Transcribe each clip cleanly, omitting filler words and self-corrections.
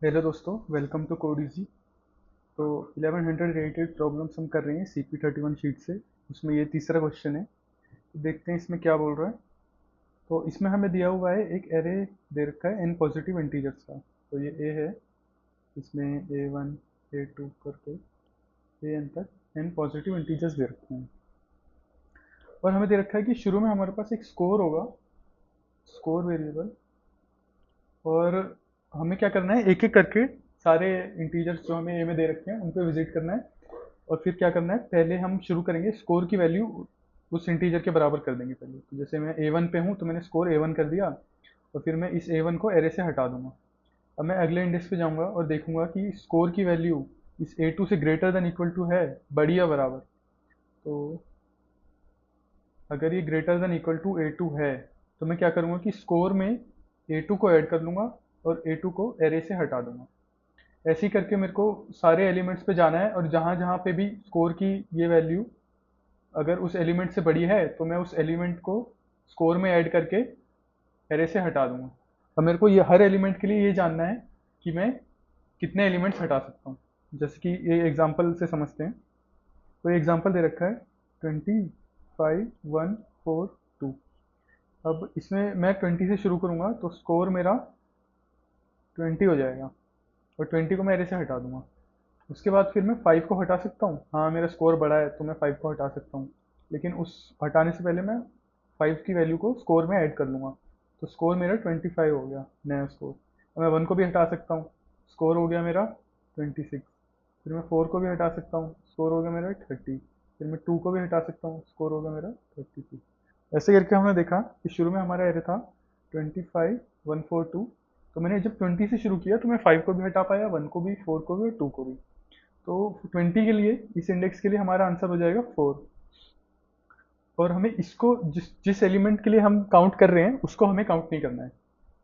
Hello दोस्तों, welcome to code easy. तो 1100 related problems हम कर रहे हैं CP31 शीट से। उसमें ये तीसरा क्वेश्चन है। तो देखते हैं इसमें क्या बोल रहा है। तो इसमें हमें दिया हुआ है एक एरे दे रखा है n पॉजिटिव इंटीजर्स का। तो ये ए है, इसमें A1 A2 करके an तक n पॉजिटिव इंटीजर्स दे रखे हैं। और हमें दे रखा है कि शुरू में हमारे पास एक स्कोर होगा, स्कोर वेरिएबल। और हमें क्या करना है, एक एक करके सारे इंटीजर्स जो हमें ए में दे रखे हैं उन पे विजिट करना है। और फिर क्या करना है, पहले हम शुरू करेंगे स्कोर की वैल्यू उस इंटीजर के बराबर कर देंगे पहले। तो जैसे मैं A1 पे हूँ तो मैंने स्कोर A1 कर दिया, और फिर मैं इस A1 को एरे से हटा दूंगा। अब मैं अगले इंडेक्स पे जाऊंगा और देखूंगा कि स्कोर की वैल्यू इस A2 से ग्रेटर देन इक्वल टू है, बड़ी या बराबर। तो अगर ये greater than equal to A2 है तो मैं क्या करूंगा कि स्कोर में A2 को ऐड कर लूंगा और A2 को एरे से हटा दूंगा। ऐसे ही करके मेरे को सारे एलिमेंट्स पे जाना है, और जहां जहां पे भी स्कोर की ये वैल्यू अगर उस एलिमेंट से बड़ी है तो मैं उस एलिमेंट को स्कोर में ऐड करके एरे से हटा दूंगा। अब मेरे को ये हर एलिमेंट के लिए ये जानना है कि मैं कितने एलिमेंट्स हटा सकता हूँ। जैसे कि ये एग्जांपल से समझते हैं। तो ये एग्जांपल दे रखा है 25 1 4 2। अब इसमें मैं 20 से शुरू करूंगा तो स्कोर मेरा 20 हो जाएगा, और 20 को मैं एरे से हटा दूंगा। उसके बाद फिर मैं 5 को हटा सकता हूँ। हाँ, मेरा स्कोर बड़ा है तो मैं 5 को हटा सकता हूँ, लेकिन उस हटाने से पहले मैं 5 की वैल्यू को स्कोर में ऐड कर लूँगा। तो स्कोर मेरा 25 हो गया, नया स्कोर। अब मैं 1 को भी हटा सकता हूँ, स्कोर हो गया मेरा 26। फिर मैं 4 को भी हटा सकता हूँ, स्कोर हो गया मेरा 30। फिर मैं 2 को भी हटा सकता हूँ, स्कोर हो गया मेरा 32। ऐसे करके हमने देखा कि शुरू में हमारा एरे था 25 1 4 2। तो मैंने जब 20 से शुरू किया तो मैं 5 को भी हटा पाया, 1 को भी, 4 को भी और 2 को भी। तो 20 के लिए, इस इंडेक्स के लिए हमारा आंसर हो जाएगा 4। और हमें इसको जिस जिस एलिमेंट के लिए हम काउंट कर रहे हैं उसको हमें काउंट नहीं करना है।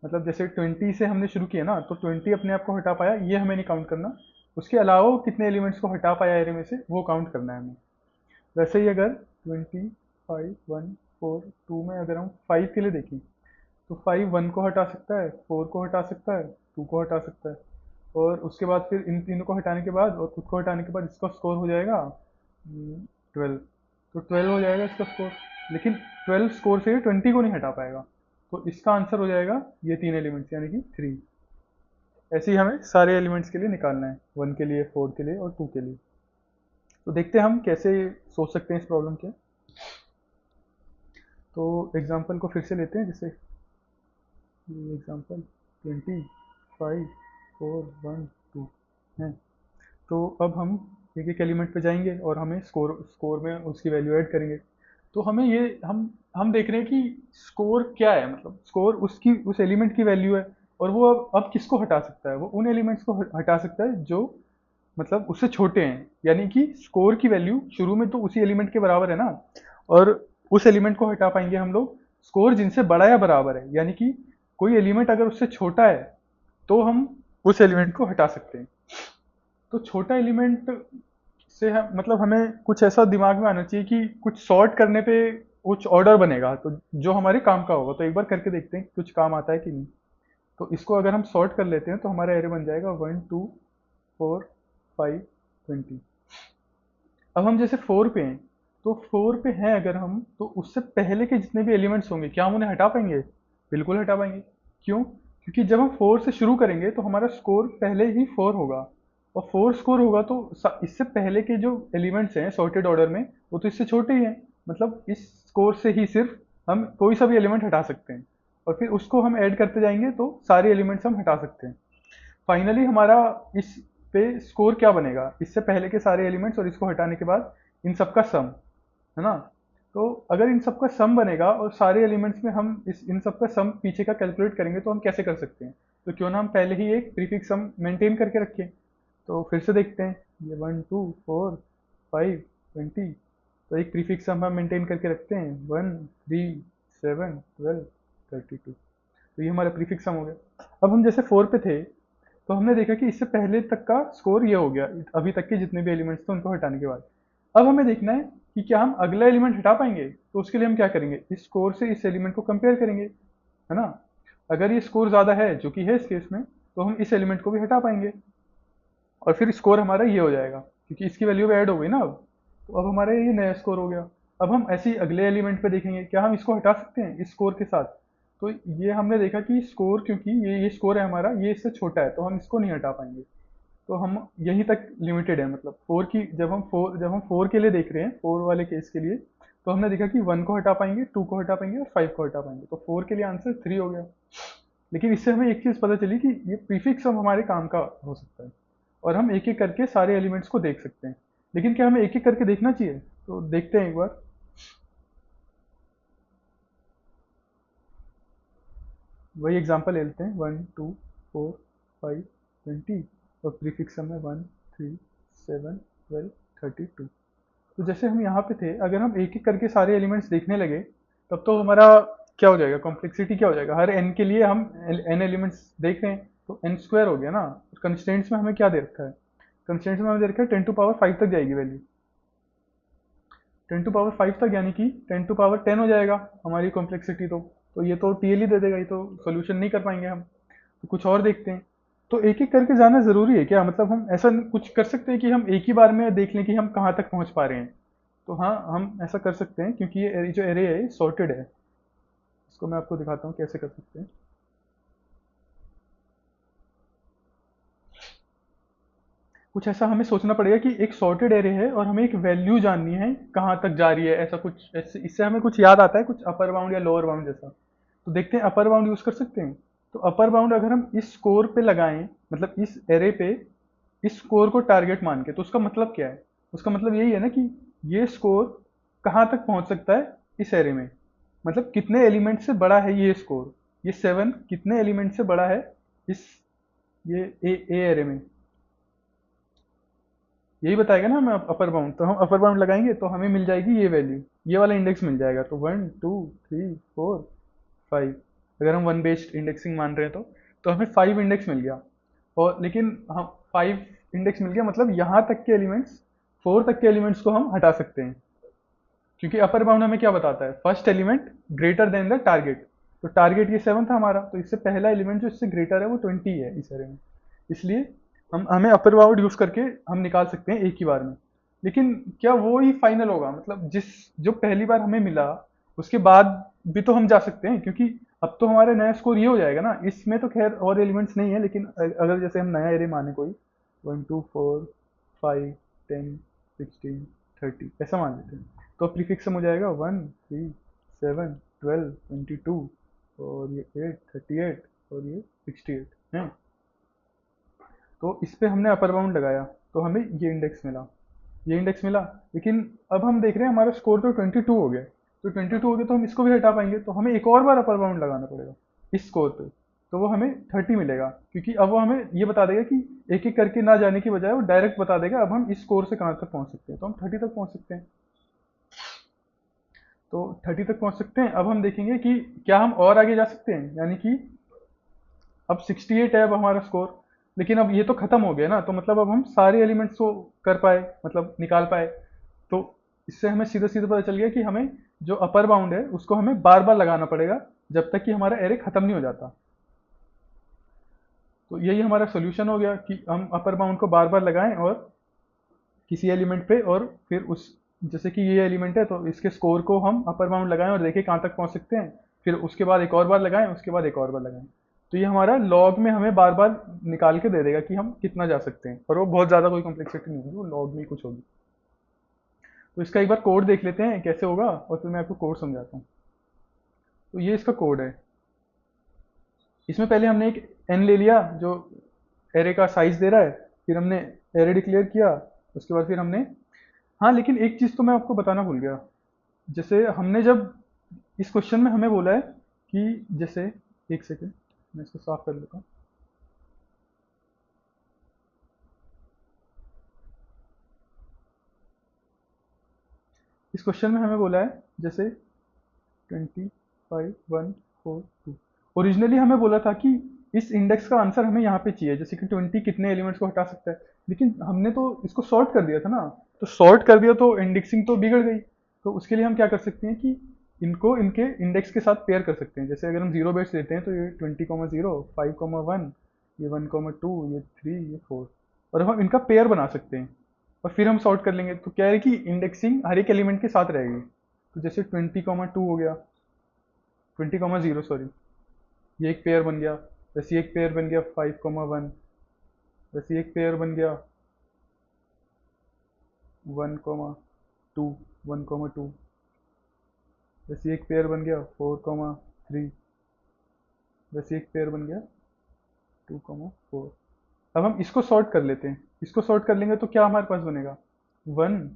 मतलब जैसे 20 से हमने शुरू किया ना, तो 20 अपने आप को हटा पाया, ये हमें नहीं काउंट करना। उसके अलावा वो कितने एलिमेंट्स को हटा पाया एरे में से, वो काउंट करना है हमें। वैसे ही अगर 25 1 4 2 में अगर हम 5 के लिए देखें, तो 5 1 को हटा सकता है, 4 को हटा सकता है, 2 को हटा सकता है। और उसके बाद फिर इन तीनों को हटाने के बाद और खुद को हटाने के बाद इसका स्कोर हो जाएगा 12। तो 12 हो जाएगा इसका स्कोर। लेकिन 12 स्कोर से 20 को नहीं हटा पाएगा। तो इसका आंसर हो जाएगा ये तीन एलिमेंट्स, यानी कि 3। ऐसे ही हमें सारे एलिमेंट्स के लिए निकालना है, 1 के लिए, 4 के लिए और 2 के लिए। तो देखते हैं हम कैसे सोच सकते हैं इस प्रॉब्लम के। तो एग्जांपल को फिर से लेते हैं। जैसे ये एग्जांपल 25 4 1 2 है। तो अब हम एक एक एलिमेंट पे जाएंगे और हमें स्कोर स्कोर में उसकी वैल्यू ऐड करेंगे। तो हमें ये हम देख रहे हैं कि स्कोर क्या है, मतलब स्कोर उसकी उस एलिमेंट की वैल्यू है। और वो अब किसको हटा सकता है, वो उन एलिमेंट्स को हटा सकता है जो मतलब उससे छोटे हैं। यानी कि स्कोर की वैल्यू शुरू में तो उसी एलिमेंट के बराबर है ना, और उस एलिमेंट को हटा पाएंगे हम लोग स्कोर जिनसे बड़ा या बराबर है। यानी कि कोई एलिमेंट अगर उससे छोटा है तो हम उस एलिमेंट को हटा सकते हैं। तो छोटा एलिमेंट से मतलब हमें कुछ ऐसा दिमाग में आना चाहिए कि कुछ सॉर्ट करने पे कुछ ऑर्डर बनेगा, तो जो हमारे काम का होगा। तो एक बार करके देखते हैं कि कुछ काम आता है कि नहीं। तो इसको अगर हम सॉर्ट कर लेते हैं तो हमारा एरे बन जाएगा 1 2 4 5 20। अब हम जैसे 4 पे हैं, तो 4 पे हैं अगर हम, तो उससे पहले के जितने भी एलिमेंट्स होंगे क्या हम उन्हें हटा पाएंगे? बिल्कुल हटा पाएंगे। क्यों? क्योंकि जब हम 4 से शुरू करेंगे तो हमारा स्कोर पहले ही 4 होगा। और 4 स्कोर होगा तो इससे पहले के जो एलिमेंट्स हैं सॉर्टेड ऑर्डर में, वो तो इससे छोटे ही हैं। मतलब इस स्कोर से ही सिर्फ हम कोई सा भी एलिमेंट हटा सकते हैं, और फिर उसको हम ऐड करते जाएंगे तो सारे एलिमेंट्स हम हटा सकते हैं। फाइनली हमारा इस पे स्कोर क्या बनेगा, इससे पहले के सारे एलिमेंट्स और इसको हटाने के बाद इन सबका सम, है ना। तो अगर इन सबका सम बनेगा और सारे एलिमेंट्स में हम इस इन सबका सम पीछे का कैलकुलेट करेंगे तो हम कैसे कर सकते हैं? तो क्यों ना हम पहले ही एक प्रीफिक्स सम मेंटेन करके रखें। तो फिर से देखते हैं, ये 1 2 4 5 20। तो एक प्रीफिक्स सम हम मेंटेन करके रखते हैं, 1 3 7 12 32। तो ये हमारा प्रीफिक्स सम हो गया। अब हम जैसे 4 पे थे, तो हमने देखा कि इससे पहले तक का स्कोर ये हो गया, अभी तक के जितने भी एलिमेंट्स थे उनको हटाने के बाद। अब हमें देखना है कि क्या हम अगला एलिमेंट हटा पाएंगे। तो उसके लिए हम क्या करेंगे, इस स्कोर से इस एलिमेंट को कंपेयर करेंगे, है ना। अगर ये स्कोर ज्यादा है, जो कि है इस केस में, तो हम इस एलिमेंट को भी हटा पाएंगे और फिर स्कोर हमारा ये हो जाएगा, क्योंकि इसकी वैल्यू भी ऐड हो गई ना अब। तो अब हमारा ये नया स्कोर हो गया। अब हम ऐसे ही अगले एलिमेंट पे देखेंगे, क्या हम इसको हटा सकते हैं इस स्कोर के साथ? तो ये हमने देखा कि स्कोर, क्योंकि ये स्कोर है हमारा, ये इससे छोटा है, तो हम इसको नहीं हटा पाएंगे। तो हम यहीं तक लिमिटेड है, मतलब फोर की, जब हम फोर के लिए देख रहे हैं, फोर वाले केस के लिए, तो हमने देखा कि वन को हटा पाएंगे, टू को हटा पाएंगे और फाइव को हटा पाएंगे। तो फोर के लिए आंसर थ्री हो गया। लेकिन इससे हमें एक चीज पता चली कि ये प्रीफिक्स अब हमारे काम का हो सकता है और हम एक एक करके सारे एलिमेंट्स को देख सकते हैं। लेकिन क्या हमें एक एक करके देखना चाहिए? तो देखते हैं एक बार। वही एग्जांपल ले लेते हैं, 1 2 4 5 20 और प्रीफिक्स में 1 3 7 12 32। तो जैसे हम यहाँ पे थे, अगर हम एक एक करके सारे एलिमेंट्स देखने लगे, तब तो हमारा क्या हो जाएगा, कॉम्प्लेक्सिटी क्या हो जाएगा, हर एन के लिए हम एन एलिमेंट्स देख रहे हैं तो एन स्क्वायर हो गया ना। कंस्टेंट्स में हमें क्या दे रखा है? कंस्टेंट्स में हमें दे रखा है 10⁵ तक जाएगी वैल्यू, 10⁵ तक, यानी कि 10⁻10 हो जाएगा हमारी कॉम्प्लेक्सिटी। तो ये तो टीएल ही दे देगा, ये तो सोल्यूशन नहीं कर पाएंगे हम। तो कुछ और देखते हैं। तो एक एक करके जाना जरूरी है क्या? मतलब हम ऐसा कुछ कर सकते हैं कि हम एक ही बार में देख लें कि हम कहाँ तक पहुंच पा रहे हैं? तो हाँ, हम ऐसा कर सकते हैं, क्योंकि ये जो एरे है सॉर्टेड है। इसको मैं आपको दिखाता हूँ कैसे कर सकते हैं। कुछ ऐसा हमें सोचना पड़ेगा कि एक सॉर्टेड एरे है और हमें एक वैल्यू जाननी है कहाँ तक जा रही है, ऐसा कुछ, ऐसे इससे हमें कुछ याद आता है, कुछ अपर बाउंड या लोअर बाउंड जैसा। तो देखते हैं अपर बाउंड यूज कर सकते हैं। तो अपर बाउंड अगर हम इस स्कोर पे लगाएं, मतलब इस एरे पे इस स्कोर को टारगेट मान के, तो उसका मतलब क्या है? उसका मतलब यही है ना कि ये स्कोर कहाँ तक पहुंच सकता है इस एरे में, मतलब कितने एलिमेंट से बड़ा है ये स्कोर, ये 7 कितने एलिमेंट से बड़ा है इस ये ए एरे में, यही बताएगा ना हमें अपर बाउंड। तो हम अपर बाउंड लगाएंगे तो हमें मिल जाएगी ये वैल्यू, ये वाला इंडेक्स मिल जाएगा। तो 1 2 3 4 5, अगर हम वन बेस्ड इंडेक्सिंग मान रहे हैं तो हमें 5 इंडेक्स मिल गया। और लेकिन हम 5 इंडेक्स मिल गया, मतलब यहाँ तक के एलिमेंट्स, 4 तक के एलिमेंट्स को हम हटा सकते हैं, क्योंकि अपर बाउंड हमें क्या बताता है, first element greater than the target. तो टारगेट ये 7 था हमारा, तो इससे पहला एलिमेंट जो इससे ग्रेटर है वो 20 है इस एरे में। इसलिए हमें अपर बाउंड यूज करके हम निकाल सकते हैं एक ही बार में। लेकिन क्या वो ही फाइनल होगा? मतलब जो पहली बार हमें मिला उसके बाद भी तो हम जा सकते हैं, क्योंकि अब तो हमारा नया स्कोर ये हो जाएगा ना। इसमें तो खैर और एलिमेंट्स नहीं है, लेकिन अगर जैसे हम नया एरे माने कोई 1 2 4 5 10 16 30 ऐसा मान लेते हैं, तो प्रीफिक्स में हो जाएगा 1 3 7 12 22 और ये 8 38 और ये 68 है। तो इस पे हमने अपर बाउंड लगाया तो हमें ये इंडेक्स मिला। लेकिन अब हम देख रहे हैं हमारा स्कोर तो 22 हो गया। तो 22 हो गया तो हम इसको भी हटा पाएंगे, तो हमें एक और बार अपर बाउंड लगाना पड़ेगा इस स्कोर पे। तो वो हमें 30 मिलेगा, क्योंकि अब वो हमें ये बता देगा कि एक एक करके ना जाने की बजाय वो डायरेक्ट बता देगा अब हम इस स्कोर से कहाँ तक पहुंच सकते हैं। तो हम 30 तक पहुंच सकते हैं। तो 30 तक पहुंच सकते हैं। अब हम देखेंगे कि क्या हम और आगे जा सकते हैं, यानी कि अब 68 है अब हमारा स्कोर। लेकिन अब ये तो खत्म हो गया ना, तो मतलब अब हम सारे एलिमेंट्स को कर पाए, मतलब निकाल पाए। तो इससे हमें सीधा सीधा पता चल गया कि हमें जो अपर बाउंड है उसको हमें बार बार लगाना पड़ेगा जब तक कि हमारा एरे खत्म नहीं हो जाता। तो यही हमारा सोल्यूशन हो गया कि हम अपर बाउंड को बार बार लगाएं और किसी एलिमेंट पे, और फिर उस, जैसे कि ये एलिमेंट है तो इसके स्कोर को हम अपर बाउंड लगाएं और देखें कहाँ तक पहुंच सकते हैं। फिर उसके बाद एक और बार लगाएं, उसके बाद एक और बार लगाएं। तो ये हमारा लॉग में हमें बार बार निकाल के दे देगा कि हम कितना जा सकते हैं, और वो बहुत ज़्यादा कोई कॉम्प्लेक्सिटी नहीं होगी, वो लॉग में ही कुछ होगी। तो इसका एक बार कोड देख लेते हैं कैसे होगा, और फिर मैं आपको कोड समझाता हूँ। तो ये इसका कोड है। इसमें पहले हमने एक एन ले लिया जो एरे का साइज दे रहा है, फिर हमने एरे डिक्लेयर किया, उसके बाद फिर हमने, हाँ लेकिन एक चीज़ तो मैं आपको बताना भूल गया। जैसे हमने जब इस क्वेश्चन में हमें बोला है कि जैसे, एक सेकेंड मैं इसको साफ कर लेता हूँ। इस क्वेश्चन में हमें बोला है जैसे 25 1 4 2, ओरिजिनली हमें बोला था कि इस इंडेक्स का आंसर हमें यहाँ पे चाहिए, जैसे कि 20 कितने एलिमेंट्स को हटा सकता है। लेकिन हमने तो इसको सॉर्ट कर दिया था ना, तो सॉर्ट कर दिया तो इंडेक्सिंग तो बिगड़ गई। तो उसके लिए हम क्या कर सकते हैं कि इनको इनके इंडेक्स के साथ पेयर कर सकते हैं। जैसे अगर हम जीरो बेट्स लेते हैं तो ये 20,0 5,1 ये 1,2, ये 3, ये 4। और अब हम इनका पेयर बना सकते हैं और फिर हम सॉर्ट कर लेंगे। तो क्या है कि इंडेक्सिंग हर एक एलिमेंट के साथ रहेगी। तो जैसे 20,2 हो गया, 20,0 सॉरी, ये एक पेयर बन गया। वैसे एक पेयर बन गया 5,1। वैसे एक पेयर बन गया 1,2, 1,2। वैसे एक पेयर बन गया 4,3। वैसे एक पेयर बन गया 2,4। अब हम इसको सॉर्ट कर लेते हैं। इसको सॉर्ट कर लेंगे तो क्या हमारे पास बनेगा, 1,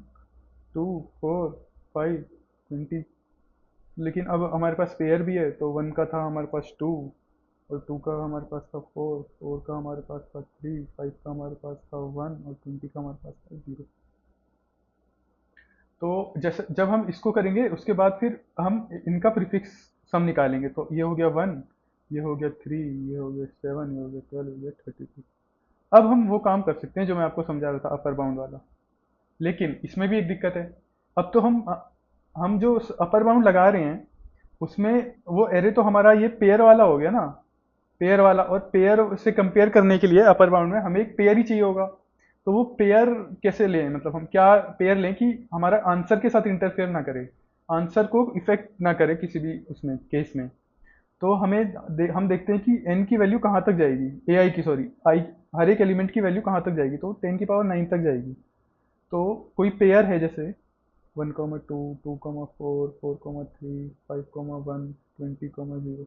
2, 4, 5, 20। लेकिन अब हमारे पास पेयर भी है, तो 1 का था हमारे पास 2, और 2 का हमारे पास था 4, 4 का हमारे पास था 3, 5 का हमारे पास था 1, और 20 का हमारे पास था 0। तो जैसे जब हम इसको करेंगे उसके बाद फिर हम इनका प्रीफिक्स सम निकालेंगे। तो ये हो गया 1, ये हो गया 3, ये हो गया 7, ये हो गया 12, ये हो गया 32। अब हम वो काम कर सकते हैं जो मैं आपको समझा रहा था, अपर बाउंड वाला। लेकिन इसमें भी एक दिक्कत है। अब तो हम जो अपर बाउंड लगा रहे हैं उसमें वो एरे तो हमारा ये पेयर वाला हो गया ना, पेयर वाला। और पेयर से कंपेयर करने के लिए अपर बाउंड में हमें एक पेयर ही चाहिए होगा। तो वो पेयर कैसे लें, मतलब हम क्या पेयर लें कि हमारा आंसर के साथ इंटरफेयर ना करे, आंसर को इफेक्ट ना करे किसी भी उसमें केस में। तो हम देखते हैं कि एन की वैल्यू कहाँ तक जाएगी, ए आई की, सॉरी आई, हर एक एलिमेंट की वैल्यू कहाँ तक जाएगी, तो 10 की पावर 9 तक जाएगी। तो कोई पेयर है जैसे 1,2, 2,4, 4,3, 5,1, 20,0।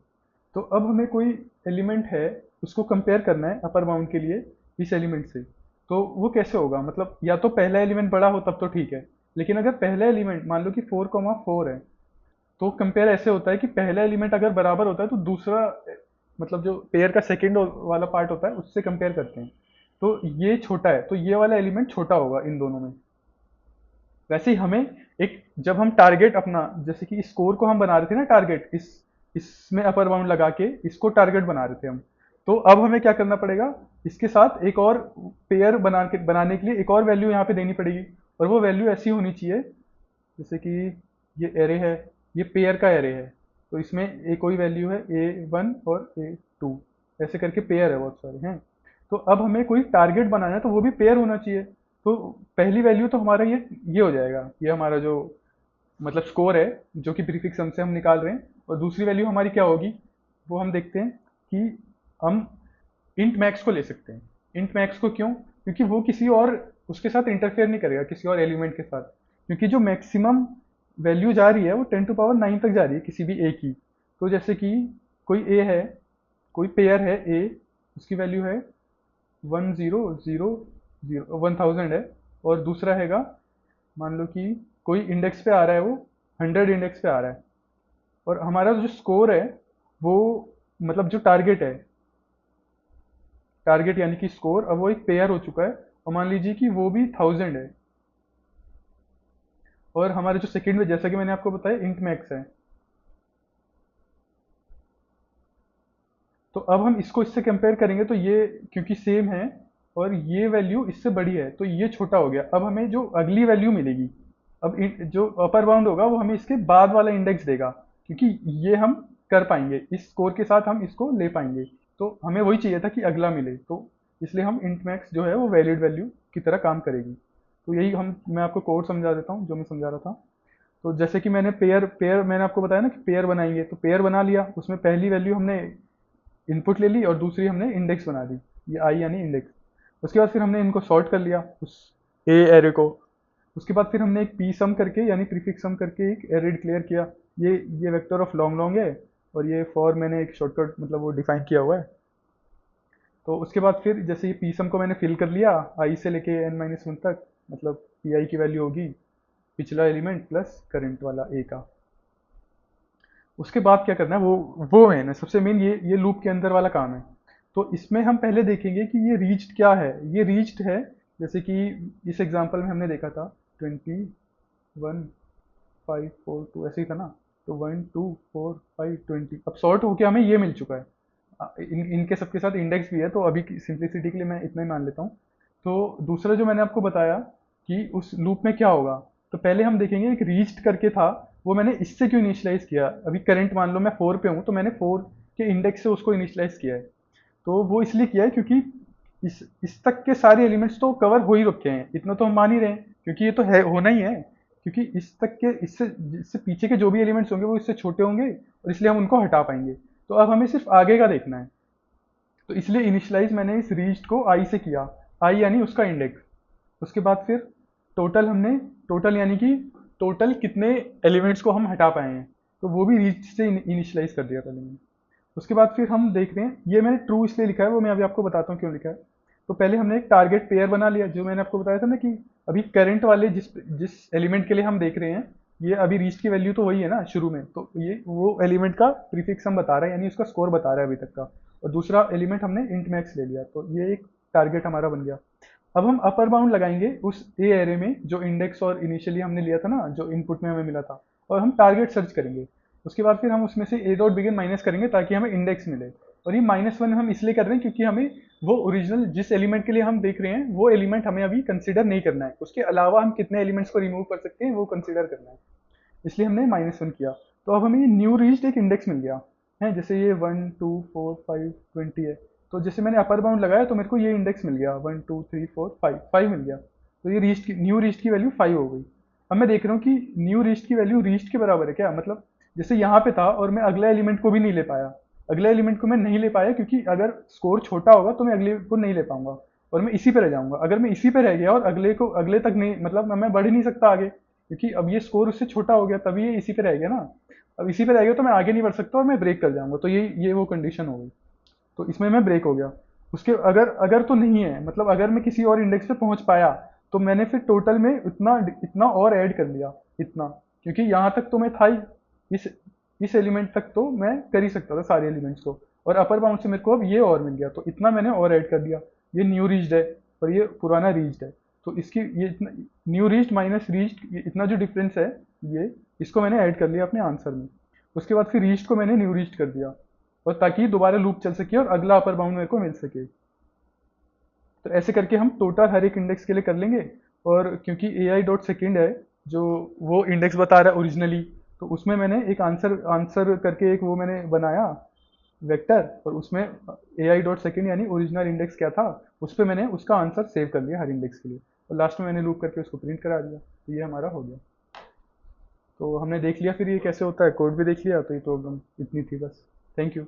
तो अब हमें कोई एलिमेंट है, उसको कंपेयर करना है अपर बाउंड के लिए इस एलिमेंट से। तो वो कैसे होगा, मतलब या तो पहला एलिमेंट बड़ा हो तब तो ठीक है। लेकिन अगर पहला एलिमेंट मान लो कि 4,4 है, तो कंपेयर ऐसे होता है कि पहला एलिमेंट अगर बराबर होता है तो दूसरा, मतलब जो पेयर का सेकंड वाला पार्ट होता है उससे कंपेयर करते हैं। तो ये छोटा है तो ये वाला एलिमेंट छोटा होगा इन दोनों में। वैसे ही हमें एक, जब हम टारगेट अपना, जैसे कि स्कोर को हम बना रहे थे ना टारगेट, इसमें अपर बाउंड लगा के इसको टारगेट बना रहे थे हम। तो अब हमें क्या करना पड़ेगा, इसके साथ एक और पेयर बनाने के लिए एक और वैल्यू यहाँ पे देनी पड़ेगी। और वो वैल्यू ऐसी होनी चाहिए, जैसे कि ये एरे है, ये पेयर का एरे है, तो इसमें एक कोई वैल्यू है A1 और A2, ऐसे करके पेयर है, बहुत सारे हैं। तो अब हमें कोई टारगेट बनाना है तो वो भी पेयर होना चाहिए। तो पहली वैल्यू तो हमारा ये हो जाएगा, ये हमारा जो मतलब स्कोर है, जो कि प्रीफिक्स सम से हम निकाल रहे हैं। और दूसरी वैल्यू हमारी क्या होगी, वो हम देखते हैं कि हम इंट मैक्स को ले सकते हैं। इंट मैक्स को क्यों, क्योंकि वो किसी और उसके साथ इंटरफेयर नहीं करेगा, किसी और एलिमेंट के साथ। क्योंकि जो मैक्सिमम वैल्यू जा रही है वो 10 to the power 9 तक जा रही है किसी भी ए की। तो जैसे कि कोई ए है, कोई पेयर है ए, उसकी वैल्यू है 1000 है। और दूसरा हैगा, मान लो कि कोई इंडेक्स पे आ रहा है, वो 100 इंडेक्स पे आ रहा है। और हमारा जो स्कोर है वो, मतलब जो टारगेट है, टारगेट यानी कि स्कोर, अब वो एक पेयर हो चुका है। और मान लीजिए कि वो भी 1000 है। और हमारे जो सेकंड में, जैसा कि मैंने आपको बताया, इंट मैक्स है। तो अब हम इसको इससे कंपेयर करेंगे तो ये, क्योंकि सेम है और ये वैल्यू इससे बड़ी है, तो ये छोटा हो गया। अब हमें जो अगली वैल्यू मिलेगी, अब जो अपर बाउंड होगा वो हमें इसके बाद वाला इंडेक्स देगा, क्योंकि ये हम कर पाएंगे, इस स्कोर के साथ हम इसको ले पाएंगे। तो हमें वही चाहिए था कि अगला मिले, तो इसलिए हम इंट मैक्स जो है वो वैलिड वैल्यू की तरह काम करेगी। तो यही मैं आपको कोड समझा देता हूँ जो मैं समझा रहा था। तो जैसे कि मैंने पेयर पेयर मैंने आपको बताया ना कि पेयर बनाएंगे, तो पेयर बना लिया, उसमें पहली वैल्यू हमने इनपुट ले ली और दूसरी हमने इंडेक्स बना दी, ये आई यानी इंडेक्स। उसके बाद फिर हमने इनको सॉर्ट कर लिया उस ए एरे को। उसके बाद फिर हमने एक पी सम करके यानी प्रीफिक्स सम करके एक एरे डिक्लेयर किया। ये वेक्टर ऑफ लॉन्ग लॉन्ग है, और ये फॉर मैंने एक शॉर्टकट मतलब वो डिफाइन किया हुआ है। तो उसके बाद फिर जैसे ये पी सम को मैंने फिल कर लिया आई से लेके n-1 तक, मतलब पी आई की वैल्यू होगी पिछला एलिमेंट प्लस करंट वाला ए का। उसके बाद क्या करना है, वो मेन है, सबसे मेन ये लूप के अंदर वाला काम है। तो इसमें हम पहले देखेंगे कि ये रीच्ड क्या है। ये रीच्ड है, जैसे कि इस एग्जांपल में हमने देखा था 21, 5, 4, 2 ऐसे ही था ना। तो 1, 2, 4, 5, 20, अब सॉर्ट होके हमें ये मिल चुका है। इनके सबके साथ इंडेक्स भी है, तो अभी सिंप्लिसिटी के लिए मैं इतना ही मान लेता हूँ। तो दूसरा जो मैंने आपको बताया कि उस लूप में क्या होगा, तो पहले हम देखेंगे एक रीच्ड करके था, वो मैंने इससे क्यों इनिशियलाइज किया। अभी करंट मान लो मैं 4 पे हूँ, तो मैंने 4 के इंडेक्स से उसको इनिशियलाइज किया है। तो वो इसलिए किया है क्योंकि इस तक के सारे एलिमेंट्स तो कवर हो ही रखे हैं, इतना तो हम मान ही रहे हैं, क्योंकि ये तो है होना ही है, क्योंकि इस तक के इससे पीछे के जो भी एलिमेंट्स होंगे वो इससे छोटे होंगे, और इसलिए हम उनको हटा पाएंगे। तो अब हमें सिर्फ आगे का देखना है। तो इसलिए इनिशियलाइज मैंने इस रीच्ड को आई से किया, आई यानी उसका इंडेक्स। उसके बाद फिर टोटल हमने, टोटल यानी कि टोटल कितने एलिमेंट्स को हम हटा पाए हैं, तो वो भी रीच से इनिशियलाइज कर दिया पहले मैंने। उसके बाद फिर हम देख रहे हैं, ये मैंने ट्रू इसलिए लिखा है, वो मैं अभी आपको बताता हूँ क्यों लिखा है। तो पहले हमने एक टारगेट पेयर बना लिया, जो मैंने आपको बताया था ना कि अभी करंट वाले जिस जिस एलिमेंट के लिए हम देख रहे हैं, ये अभी रीच की वैल्यू तो वही है ना शुरू में, तो ये वो एलिमेंट का प्रीफिक्स हम बता रहे हैं, यानी उसका स्कोर बता रहा है अभी तक का। और दूसरा एलिमेंट हमने इंट मैक्स ले लिया, तो ये एक टारगेट हमारा बन गया। अब हम अपर बाउंड लगाएंगे उस ए एरे में जो इंडेक्स और इनिशियली हमने लिया था ना, जो इनपुट में हमें मिला था, और हम टारगेट सर्च करेंगे। उसके बाद फिर हम उसमें से ए डॉट बिगिन माइनस करेंगे ताकि हमें इंडेक्स मिले। और ये -1 हम इसलिए कर रहे हैं क्योंकि हमें वो ओरिजिनल जिस एलिमेंट के लिए हम देख रहे हैं वो एलिमेंट हमें अभी कंसिडर नहीं करना है, उसके अलावा हम कितने एलिमेंट्स को रिमूव कर सकते हैं वो कंसिडर करना है, इसलिए हमने -1 किया। तो अब हमें न्यू रीच्ड एक इंडेक्स मिल गया है, जैसे ये 1 2 4 5 20 है। तो जैसे मैंने अपर बाउंड लगाया तो मेरे को ये इंडेक्स मिल गया 1 2 3 4 5 मिल गया। तो ये रीच्ड की न्यू रीच्ड की वैल्यू 5 हो गई। अब मैं देख रहा हूँ कि न्यू रीच्ड की वैल्यू रीच्ड के बराबर है क्या, मतलब जैसे यहाँ पे था और मैं अगला एलिमेंट को भी नहीं ले पाया, अगले एलिमेंट को मैं नहीं ले पाया क्योंकि अगर स्कोर छोटा होगा तो मैं अगले को नहीं ले पाऊंगा, और मैं इसी पे रह जाऊंगा। अगर मैं इसी पे रह गया और अगले तक नहीं, मतलब मैं बढ़ ही नहीं सकता आगे, क्योंकि अब ये स्कोर उससे छोटा हो गया, तभी ये इसी पे रह गया ना। अब इसी पे रह गया तो मैं आगे नहीं बढ़ सकता और मैं ब्रेक कर जाऊंगा, तो ये वो कंडीशन हो गई। तो इसमें मैं ब्रेक हो गया। उसके अगर अगर तो नहीं है, मतलब अगर मैं किसी और इंडेक्स पे पहुंच पाया, तो मैंने फिर टोटल में इतना इतना और ऐड कर लिया, इतना, क्योंकि यहाँ तक तो मैं था ही, इस इस एलिमेंट तक तो मैं कर ही सकता था सारे एलिमेंट्स को, और अपर बाउंड से मेरे को अब ये और मिल गया, तो इतना मैंने और ऐड कर दिया। ये न्यू रीच्ड है और ये पुराना रीच्ड है, तो इसकी ये इतना, न्यू रीच्ड माइनस रीच्ड, इतना जो डिफरेंस है, ये इसको मैंने ऐड कर लिया अपने आंसर में। उसके बाद फिर रीच्ड को मैंने न्यू रीच्ड कर दिया, और ताकि दोबारा लूप चल सके और अगला अपर बाउंड मेरे को मिल सके। तो ऐसे करके हम टोटल हर एक इंडेक्स के लिए कर लेंगे। और क्योंकि ए आई डॉट सेकेंड है जो वो इंडेक्स बता रहा है ओरिजिनली, तो उसमें मैंने एक आंसर आंसर करके एक वो मैंने बनाया वेक्टर, और उसमें ए आई डॉट सेकेंड यानी ओरिजिनल इंडेक्स क्या था, उस पर मैंने उसका आंसर सेव कर लिया हर इंडेक्स के लिए, और लास्ट में मैंने लूप करके उसको प्रिंट करा दिया, तो ये हमारा हो गया। तो हमने देख लिया फिर ये कैसे होता है, कोड भी देख लिया, तो ये प्रॉब्लम इतनी थी बस। Thank you.